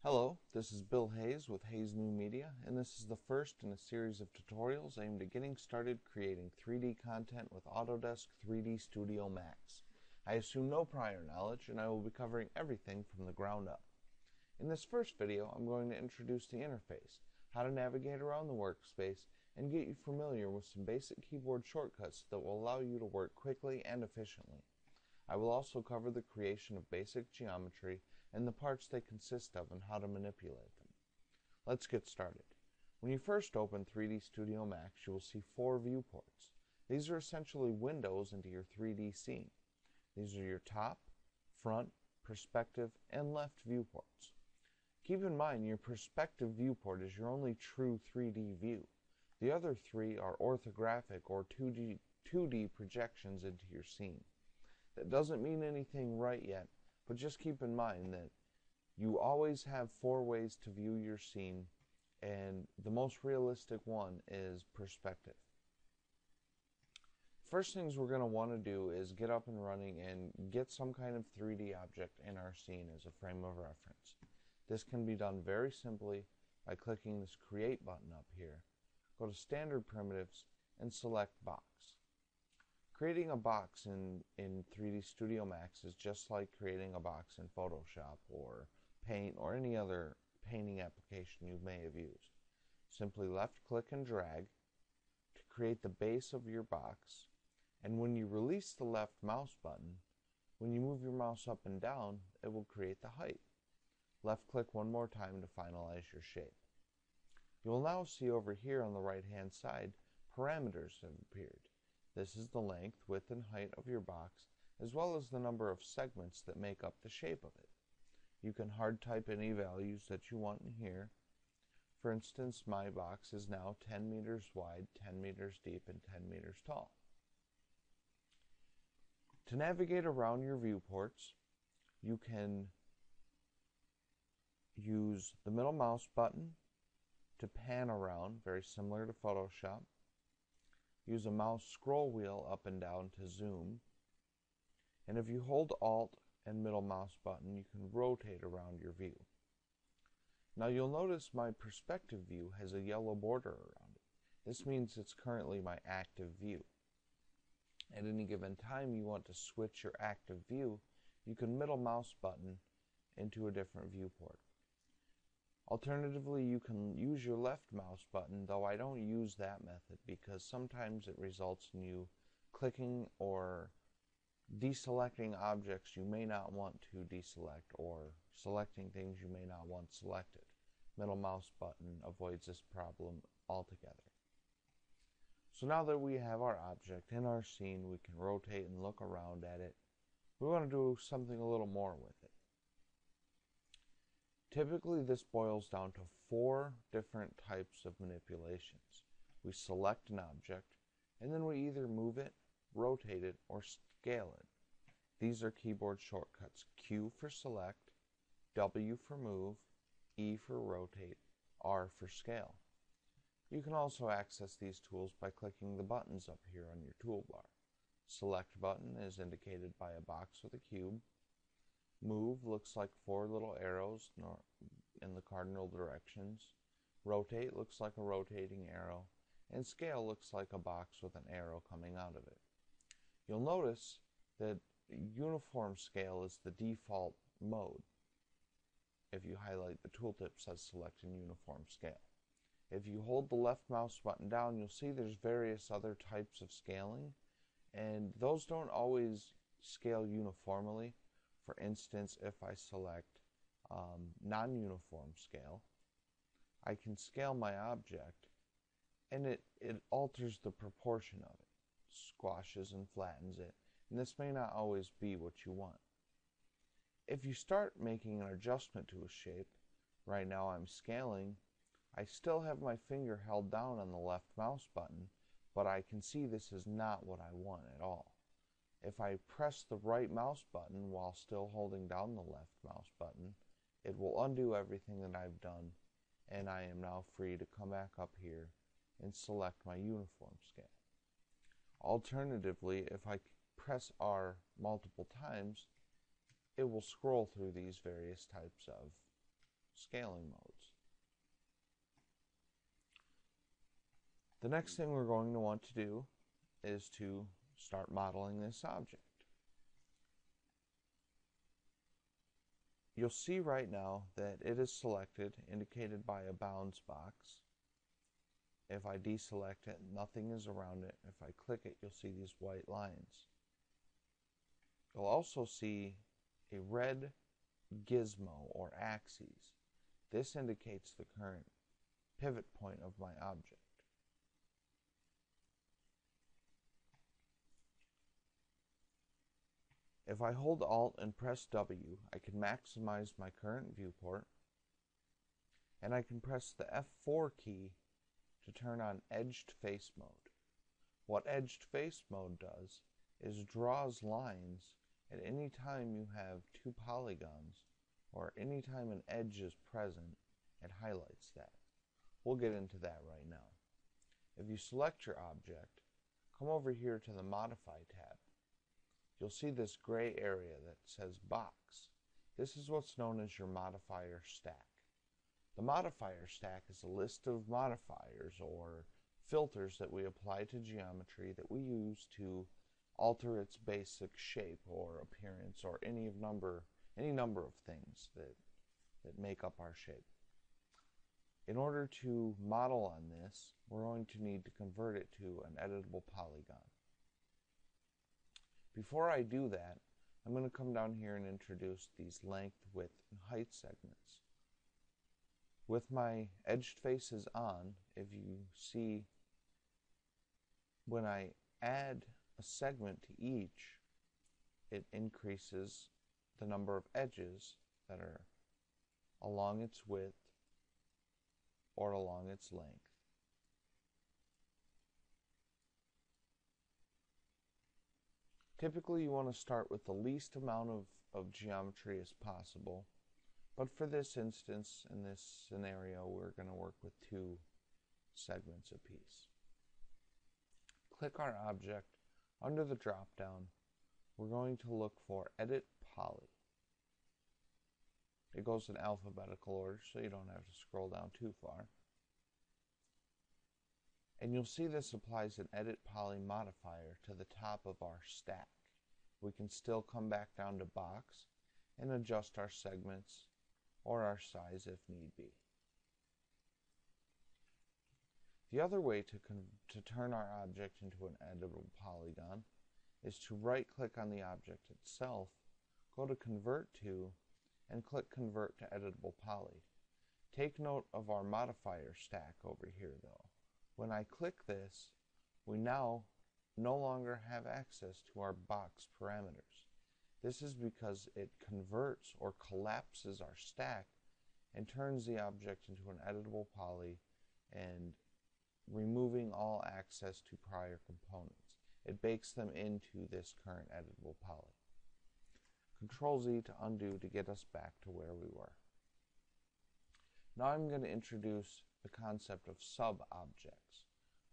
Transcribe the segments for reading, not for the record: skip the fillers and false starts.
Hello, this is Bill Hayes with Hayes New Media, and this is the first in a series of tutorials aimed at getting started creating 3D content with Autodesk 3D Studio Max. I assume no prior knowledge, and I will be covering everything from the ground up. In this first video, I'm going to introduce the interface, how to navigate around the workspace, and get you familiar with some basic keyboard shortcuts that will allow you to work quickly and efficiently. I will also cover the creation of basic geometry and the parts they consist of and how to manipulate them. Let's get started. When you first open 3D Studio Max, you will see 4 viewports. These are essentially windows into your 3D scene. These are your top, front, perspective, and left viewports. Keep in mind your perspective viewport is your only true 3D view. The other 3 are orthographic or 2D projections into your scene. That doesn't mean anything right yet, but just keep in mind that you always have 4 ways to view your scene, and the most realistic one is perspective. First things we're going to want to do is get up and running and get some kind of 3D object in our scene as a frame of reference. This can be done very simply by clicking this Create button up here. Go to Standard Primitives and select Box. Creating a box in 3D Studio Max is just like creating a box in Photoshop or Paint or any other painting application you may have used. Simply left click and drag to create the base of your box, and when you release the left mouse button, when you move your mouse up and down, it will create the height. Left click one more time to finalize your shape. You will now see over here on the right hand side, parameters have appeared. This is the length, width, and height of your box, as well as the number of segments that make up the shape of it. You can hard type any values that you want in here. For instance, my box is now 10 meters wide, 10 meters deep, and 10 meters tall. To navigate around your viewports, you can use the middle mouse button to pan around, very similar to Photoshop. Use a mouse scroll wheel up and down to zoom. And if you hold Alt and middle mouse button, you can rotate around your view. Now you'll notice my perspective view has a yellow border around it. This means it's currently my active view. At any given time you want to switch your active view, you can middle mouse button into a different viewport. Alternatively, you can use your left mouse button, though I don't use that method because sometimes it results in you clicking or deselecting objects you may not want to deselect or selecting things you may not want selected. Middle mouse button avoids this problem altogether. So now that we have our object in our scene, we can rotate and look around at it. We want to do something a little more with it. Typically, this boils down to 4 different types of manipulations. We select an object, and then we either move it, rotate it, or scale it. These are keyboard shortcuts: Q for select, W for move, E for rotate, R for scale. You can also access these tools by clicking the buttons up here on your toolbar. Select button is indicated by a box with a cube. Move looks like 4 little arrows in the cardinal directions. Rotate looks like a rotating arrow. And scale looks like a box with an arrow coming out of it. You'll notice that uniform scale is the default mode. If you highlight the tooltip, it says select in uniform scale. If you hold the left mouse button down, you'll see there's various other types of scaling, and those don't always scale uniformly. For instance, if I select non-uniform scale, I can scale my object and it alters the proportion of it, squashes and flattens it, and this may not always be what you want. If you start making an adjustment to a shape, right now I'm scaling, I still have my finger held down on the left mouse button, but I can see this is not what I want at all. If I press the right mouse button while still holding down the left mouse button, it will undo everything that I've done, and I am now free to come back up here and select my uniform scale. Alternatively, if I press R multiple times, it will scroll through these various types of scaling modes. The next thing we're going to want to do is to start modeling this object. You'll see right now that it is selected, indicated by a bounds box. If I deselect it, nothing is around it. If I click it, you'll see these white lines. You'll also see a red gizmo or axis. This indicates the current pivot point of my object. If I hold Alt and press W, I can maximize my current viewport, and I can press the F4 key to turn on edged face mode. What edged face mode does is draws lines at any time you have two polygons, or any time an edge is present, it highlights that. We'll get into that right now. If you select your object, come over here to the Modify tab. You'll see this gray area that says Box. This is what's known as your modifier stack. The modifier stack is a list of modifiers or filters that we apply to geometry that we use to alter its basic shape or appearance or any number of things that make up our shape. In order to model on this, we're going to need to convert it to an editable polygon. Before I do that, I'm going to come down here and introduce these length, width, and height segments. With my edged faces on, if you see, when I add a segment to each, it increases the number of edges that are along its width or along its length. Typically, you want to start with the least amount of geometry as possible, but for this instance, in this scenario, we're going to work with 2 segments apiece. Click our object. Under the drop-down, we're going to look for Edit Poly. It goes in alphabetical order, so you don't have to scroll down too far. And you'll see this applies an Edit Poly modifier to the top of our stack. We can still come back down to Box and adjust our segments or our size if need be. The other way to turn our object into an editable polygon is to right-click on the object itself, go to Convert To, and click Convert to Editable Poly. Take note of our modifier stack over here though. When I click this, we now no longer have access to our box parameters. This is because it converts or collapses our stack and turns the object into an editable poly and removing all access to prior components. It bakes them into this current editable poly. Control Z to undo to get us back to where we were. Now I'm going to introduce the concept of sub-objects.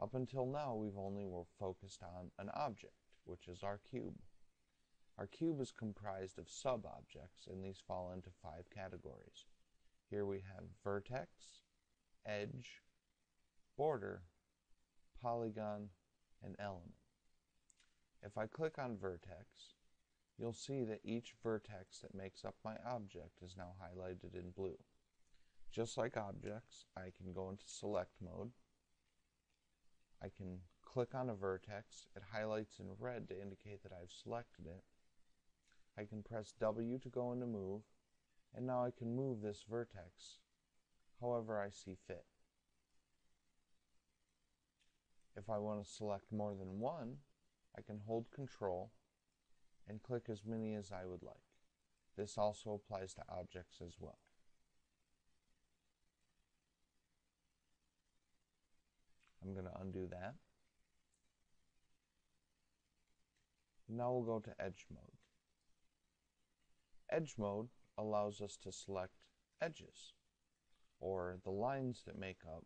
Up until now, we've only focused on an object, which is our cube. Our cube is comprised of sub-objects, and these fall into 5 categories. Here we have vertex, edge, border, polygon, and element. If I click on vertex, you'll see that each vertex that makes up my object is now highlighted in blue. Just like objects, I can go into select mode. I can click on a vertex. It highlights in red to indicate that I've selected it. I can press W to go into move, and now I can move this vertex however I see fit. If I want to select more than one, I can hold Control and click as many as I would like. This also applies to objects as well. I'm going to undo that. Now we'll go to Edge Mode. Edge Mode allows us to select edges, or the lines that make up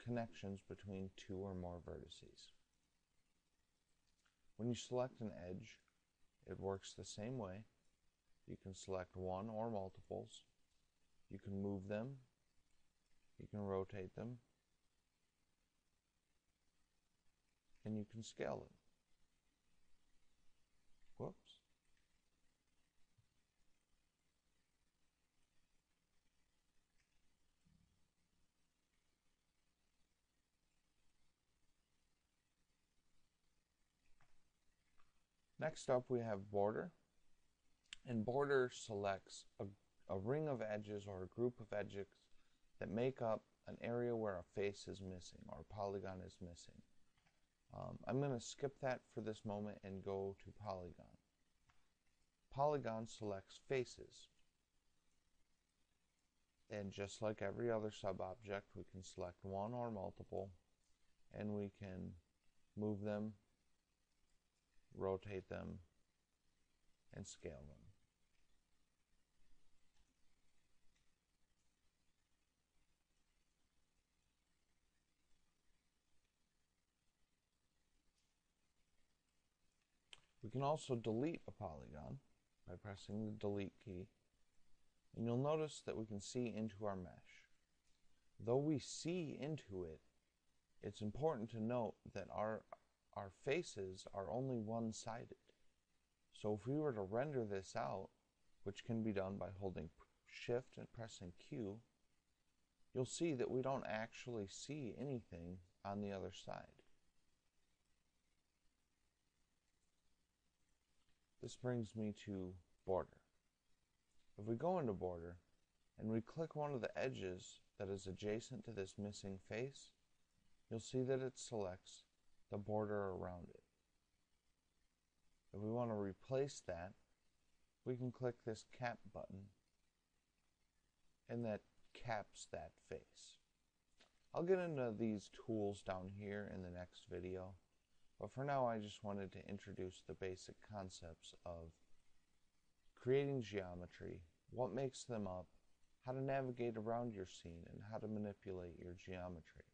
connections between 2 or more vertices. When you select an edge, it works the same way. You can select one or multiples, You can move them, you can rotate them, and you can scale them. Whoops. Next up we have border, and border selects a ring of edges or a group of edges that make up an area where a face is missing or a polygon is missing. I'm going to skip that for this moment and go to polygon. Polygon selects faces, and just like every other sub-object, we can select one or multiple, and we can move them, rotate them, and scale them. We can also delete a polygon by pressing the delete key, and you'll notice that we can see into our mesh. Though we see into it, it's important to note that our faces are only one-sided. So if we were to render this out, which can be done by holding Shift and pressing Q, you'll see that we don't actually see anything on the other side. This brings me to border. If we go into border and we click one of the edges that is adjacent to this missing face, you'll see that it selects the border around it. If we want to replace that, we can click this cap button, and that caps that face. I'll get into these tools down here in the next video, but for now I just wanted to introduce the basic concepts of creating geometry, what makes them up, how to navigate around your scene, and how to manipulate your geometry.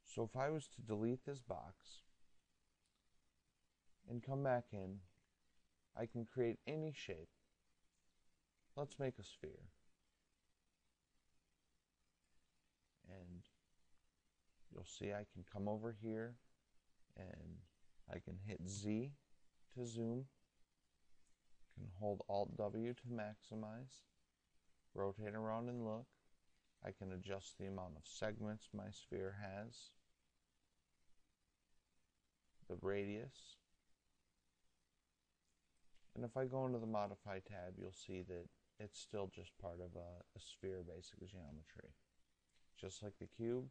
So if I was to delete this box and come back in, I can create any shape. Let's make a sphere. And you'll see I can come over here and I can hit Z to zoom, can hold Alt W to maximize, rotate around and look. I can adjust the amount of segments my sphere has, the radius, and if I go into the Modify tab, you'll see that it's still just part of a sphere basic geometry. Just like the cube,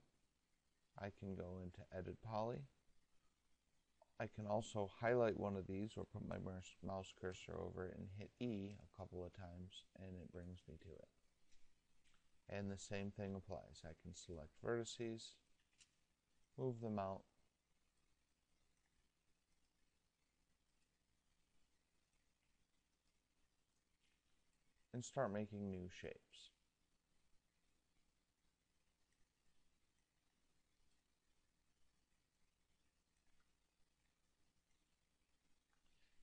I can go into Edit Poly. I can also highlight one of these or put my mouse cursor over it and hit E a couple of times, and it brings me to it. And the same thing applies. I can select vertices, move them out, and start making new shapes.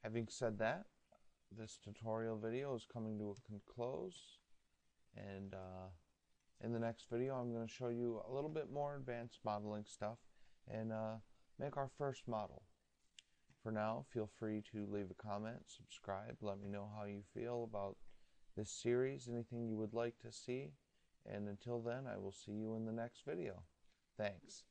Having said that, this tutorial video is coming to a close, and in the next video I'm going to show you a little bit more advanced modeling stuff and make our first model. For now, feel free to leave a comment, subscribe, let me know how you feel about this series, anything you would like to see, and until then I will see you in the next video. Thanks.